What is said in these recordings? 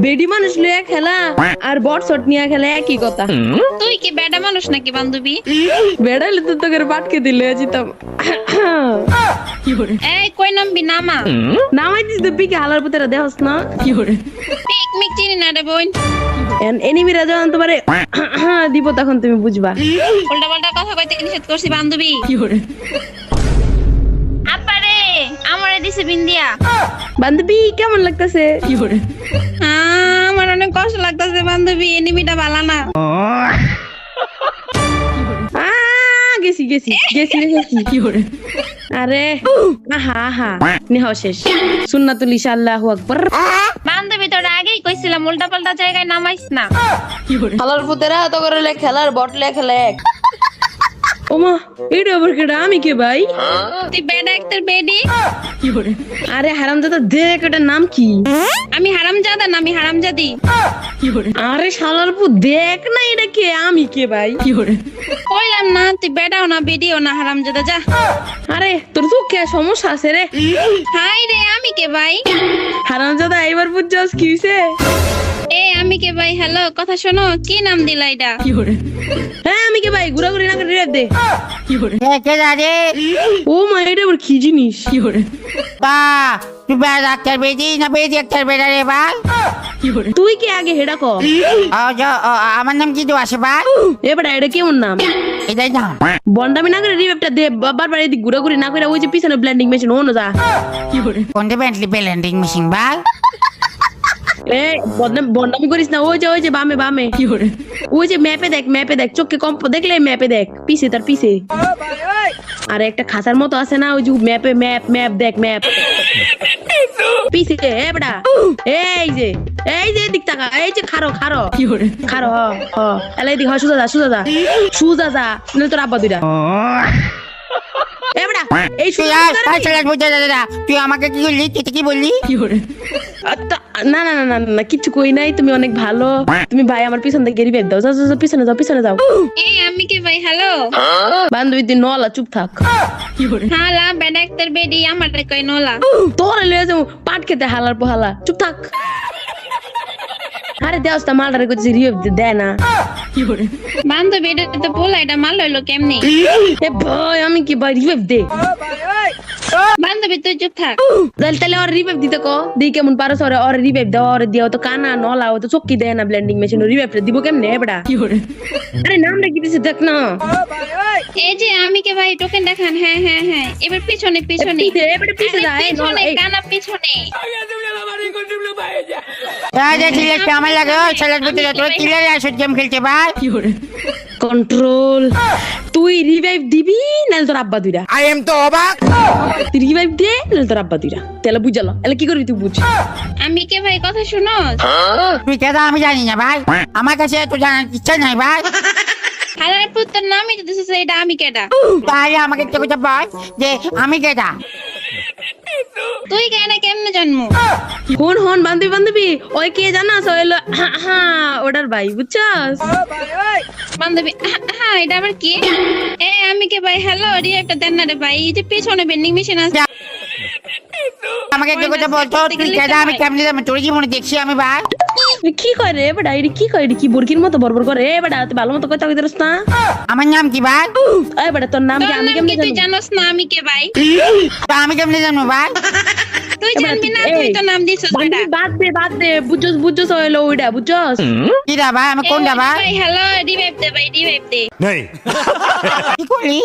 বেডি মানুষ লইয়া খেলা আর বট শট নিয়ে খেলা একই কথা। তুই কি বেডা মানুষ নাকি বান্ধবী? বেড়াইলে তো তোকে পাটকে দিলে যেতাম। এই কই নামবি নামা। নামাই দিস তো পিকে হালার পুতেরা দেহস না। পিকনিক চিনি না রে বোন। এনিমিরা যখন তোমারে দিব তখন তুমি বুঝবা। উল্টা পাল্টা কথা কইতে নিষেধ করছি বান্ধবী। আপারে আমারে দিছে বিন্দিয়া। বান্ধবী কেমন লাগতেছে? আমার অনেক কষ্ট লাগতেছে বান্ধবী, এনিমিটা ভালো না। গেছি গেছি গেছি গেছি কি করে? আরে আহা আহা নেহ শেষ। সুন্নাতুল ইশা আল্লাহু আকবার। বান্ধবী তোর আগেই কইছিলাম উল্টা পাল্টা জায়গায় নামাইস না। হালার পুতেরা তো করে খেলার বট লে খেলে এক। ওমা এটা আবার কেডা? আমি কে ভাই? তুই বেডা একটার বেডি। আরে হারামজাদা দেখ এটার নাম কি? আমি হারামজাদা না, আমি হারামজাদি। আরে শালার পু দেখ না এটা কে? আমি কে ভাই? কইলাম না তুই বেডাও না বেডিও না, হারামজাদা যা। আরে তোর তো কে সমস্যা আছে রে? হাই রে আমি কে ভাই? হারামজাদা এবার বুঝছস কি হইছে? এ আমি কে ভাই? হ্যালো কথা শোনো, কি নাম দিলা এটা? হ্যাঁ আমি কে ভাই? ঘুরাঘুরি না করে রেপ দে। কে রে? ও মা এটা আবার কি জিনিস? তা তুই ডাক্তার বেদি না বেদি ডাক্তার বেড়া রে ভাই? তুই কি আগে হেডা ক? আমার নাম কি তো আসে ভাই? এবার এটা কেমন নাম? এটাই না বন্ডামি না করে রিপটা দে, বারবার এদিক ঘুরাঘুরি না করে ওই যে পিছনে ব্লেন্ডিং মেশিন ওনো যা। কোনটা ব্যান্ডলি ব্লেন্ডিং মেশিন ভাই? এ বন্ডামি করিস না। ওই যে বামে বামে ওই যে ম্যাপে দেখ চোখে কম দেখলে ম্যাপে দেখ পিছে তার পিছে। আর একটা খাঁচার মতো আছে না ওই যে ম্যাপে ম্যাপ দেখ ম্যাপ পিছে। এবড়া এই যে দিক তাকা, এই যে খারো এলাই দিক হয় সুজা যা নইলে তোর আব্বা দুইটা। এবড়া এই তুই আমাকে কি বললি? তুই কি বললি? না না না না না কিচ্ছু কই নাই। তুমি অনেক ভালো। তুমি ভাই আমার পিছন থেকে রিভাইভ দাও। যাও পিছনে যাও। এই আমি কে ভাই? হ্যালো বান্ধবী তুই নলা চুপ থাক। হালা বেডা একটার বেডি আমারে কই নলা। তোর লয়ে যাও পাট খেতে হালার পোহালা চুপ থাক। আরে দেওস্তা মালটারে কইছি রিভাইভ দেয় না। বান্ধবী এটা তো বলা, এটা মাল হইলো কেমনে? এ ভাই আমি কি ভাই রিভাইভ দে। বান্ধবী তুই চুপ থাক। তাহলে ওর রিভাইভ দিতে কো দেই কেমন পারছ। ওর রিভাইভ দাও। ওর দিও তো কানা নলা ও তো চক্কি দেয় না ব্লেন্ডিং মেশিন। রিভাইভটা দিব কেমনে এবড়া? আরে নামটা কি দিছে দেখ না। এই যে আমি কে ভাই টোকেন দেখান। হ্যাঁ এবার পিছনে পিছে যা। এই পিছনে কানা পিছনে। কেমন লাগে তোর কিলারে আসুন গেম খেলতে ভাই? কন্ট্রোল তুই রিভাইভ দিবি নাহলে তোর আব্বা দুইটা। I am তো অবাক। তুই রিভাইভ দে নাহলে তোর আব্বা দুইটা। তাহলে বুঝালো এলে কি করবি তুই বুঝ। আমি কে ভাই কথা শুনো। তুই কেদা আমি জানি না ভাই, আমার কাছে তো জানার ইচ্ছা নাই ভাই। হালার পুত্তর নামই তো দিছে, এটা আমি কেডা? তাহলে আমাকে একটা কথা বল যে আমি কেদা? তুই কেন কেমনে জন্ম? হন বান্ধবী ওই কে জানাস? হইলো ওটার ভাই বুঝছস? বান্ধবী হ্যাঁ এটা আবার কি? এ আমি কে ভাই? হ্যালো রিয়েক্টটা দেন না রে ভাই। এই যে পিছনে বেন্ডিং মেশিন আছে। আমাকে একটা কথা বলতো তুই কেদা? আমি কেমনে জানি? তোর জীবনে দেখছি আমি ভাই। কি কয় রে বেটা? এটা কি কয়? এটা কি বুরকির মতো বরবর করে? এ বেটা তুই ভালো মতো কথা কইতেছস না। আমার নাম কি ভাই? এই বেটা তোর নাম কি? আমি কেমনে তুই জানি? জানোস না আমি কে ভাই? তা আমি কেমনে জানবো ভাই? তুই জানবি না, তুই তো নাম দিছস বেটা। বাদ দে বুঝছস হইলো ওইটা বুঝছস? কি দা ভাই? আমি কোনটা ভাই? হ্যালো রিভাইভ দে ভাই, রিভাইভ দে। नहीं কি করলি?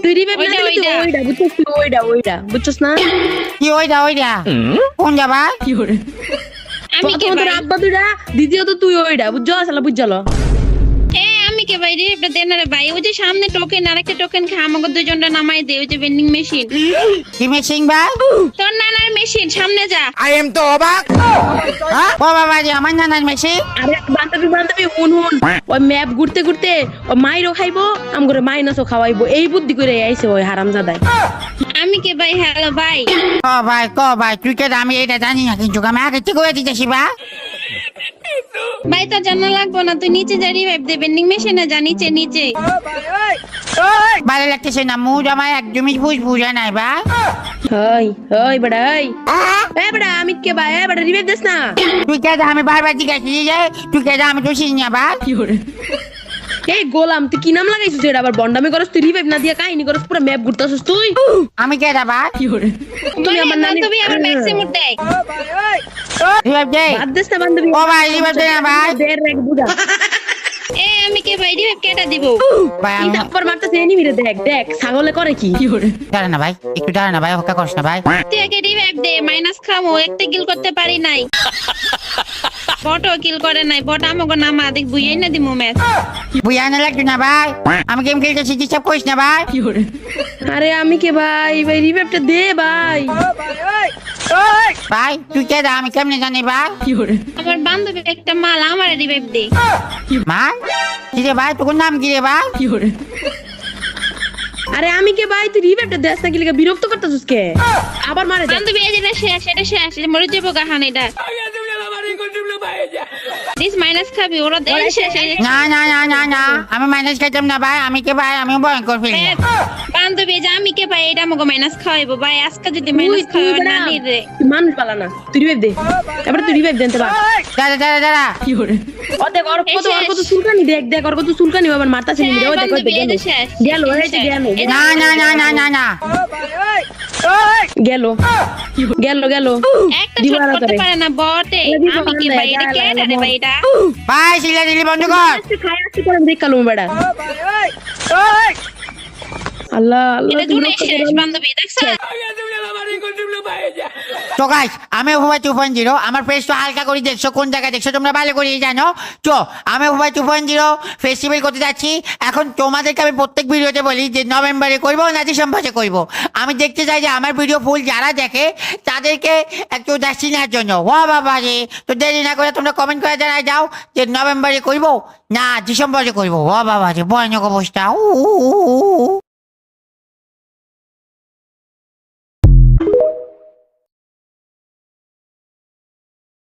তুই রিভাইভ না দিলে তুই ওইটা বুঝছস? তুই ওইটা বুঝছস না? কি ওইটা কোন যা ভাই? আমি কে তোর ভাই? আব্বা দুইটা দ্বিতীয়ত তুই ওইটা বুঝছস? শালা বুঝালো। এ আমি কে ভাই? রিভাইভটা দেন না রে ভাই। ওই যে সামনে টোকেন আরেকটা টোকেন খা, আমাকে দুইজনটা নামাই দে। ওই যে বেন্ডিং মেশিন, কি মেশিন ভাই? তোর নানার মেশিন, সামনে যা। I am তো অবাক। ও বাবা রে, আমার নানার মেশিন? আরে বান্ধবী হুন ওই ম্যাপ ঘুরতে ওই মাইরও খাইবো আমগরে মাইনাসও খাওয়াইবো। এই বুদ্ধি করে আইছে ওই হারামজাদাই। আমি কে ভাই? হ্যালো ভাই। ক ভাই তুই কেদা? আমি এটা জানি না কিন্তু আমি আগে থেকে করে দিতেছি ভাই। ভাই তো জানা লাগবো না, তুই নিচে যা রিভাইভ দে। বেন্ডিং মেশিনে যা, নিচে। ভালো লাগতেছে না, মুড আমার একদমই বুঝা নাই ভাই। হই হই বেটা হই এ বেটা আমি কে ভাই এ বেটা রিভাইভ দিস না তুই কে আমি বারবার জিজ্ঞাসি যে তুই কে আমি তো চিনি না ভাই। এই গোলাম তুই কি নাম লাগাইছিস এটা আবার বন্ডামি করস তুই রিভাইভ না দিয়া কাহিনী করস পুরো ম্যাপ ঘুরতাছস তুই আমি কে ভাই? তুমি আমার নানি বান্ধবী আমার ম্যাক্সিমুট দেয়। রিভাইভ দে। বাদ দিস না বান্ধবী ও ভাই রিভাইভ দে না ভাই। দের এক বুঝা এ আমি কে ভাই রিভাইভ কেটা দিব? ভাই এই তারপর মারতেছে এনিমি রে দেখ দেখ ছাগলে করে কি দাঁড়া না ভাই, একটু দাঁড়া না ভাই, অপেক্ষা করিস না ভাই। তুই আগে রিভাইভ দে, মাইনাস খামো, একটা কিল করতে পারি নাই। বটও কিল করে নাই, বট আমাকে নামা দেখ বুঝাই না দিমু ম্যাচ। বুঝা না লাগতো না ভাই, আমি গেম খেলতেছি, ডিস্টার্ব করিস না ভাই। আরে আমি কে ভাই ভাই রিভাইভটা দে ভাই ভাই তুই কে আমি কেমনে জানি ভাই? আমার বান্ধবী একটা মাল আমার রিভাইভ দে। মাল কি রে ভাই, তোর নাম কি রে ভাই? আরে আমি কে ভাই তুই রিভাইভটা দেস না কি লাগা বিরক্ত করতেছিস কে আবার মারে যা বান্ধবী এই যেটা শেষ, এটা শেষ, এটা মরে যাবো গাহান এটা। দিস মাইনাস খাবি ওরা দেই শেষ। না না না না না, আমি মাইনাস খাইতাম না ভাই, আমি কে ভাই, আমি ভয়ঙ্কর ফিল্ম। বান্ধবী যে আমি কে ভাই এটা আমাকে মাইনাস খাওয়াইবো ভাই, আজকে যদি মাইনাস খাওয়াই না রে। তুই মানুষ পালা না তুই রিভাইভ দে এবার তুই রিভাইভ দেন তো বা দাঁড়া দাঁড়া দাঁড়া। ও দেখ ওর কত সুলকানি দেখ দেখ ওর কত সুলকানি আবার মারতাছে নি রে ও দেখ গেল এই যে গেল না না না না না না গেল গেল গেল একটা শট করতে পারে না বটে। আমি কে ভাই এটা কে রে ভাই এটা? ভাই সিলা দিলি বন্ধ কর। খাই আসতে করে দেখ কালু বেড়া আল্লাহ আল্লাহ এটা দুনে শেষ বান্ধবী দেখছ? তো গাইস আমি হুবাই 2.0, আমার ফেস তো হালকা করে দেখছো, কোন জায়গায় দেখছো তোমরা ভালো করে জানো। তো আমি হুবাই 2.0 ফেস্টিভ্যাল করতে যাচ্ছি। এখন তোমাদেরকে আমি প্রত্যেক ভিডিওতে বলি যে নভেম্বরে করবো না ডিসেম্বরে করবো। আমি দেখতে চাই যে আমার ভিডিও ফুল যারা দেখে তাদেরকে একটু দেখছি নেওয়ার জন্য। ও বাবা রে, তো দেরি না করে তোমরা কমেন্ট করে জানাই যাও যে নভেম্বরে করবো না ডিসেম্বরে করবো। ও বাবা রে, ভয়ানক অবস্থা।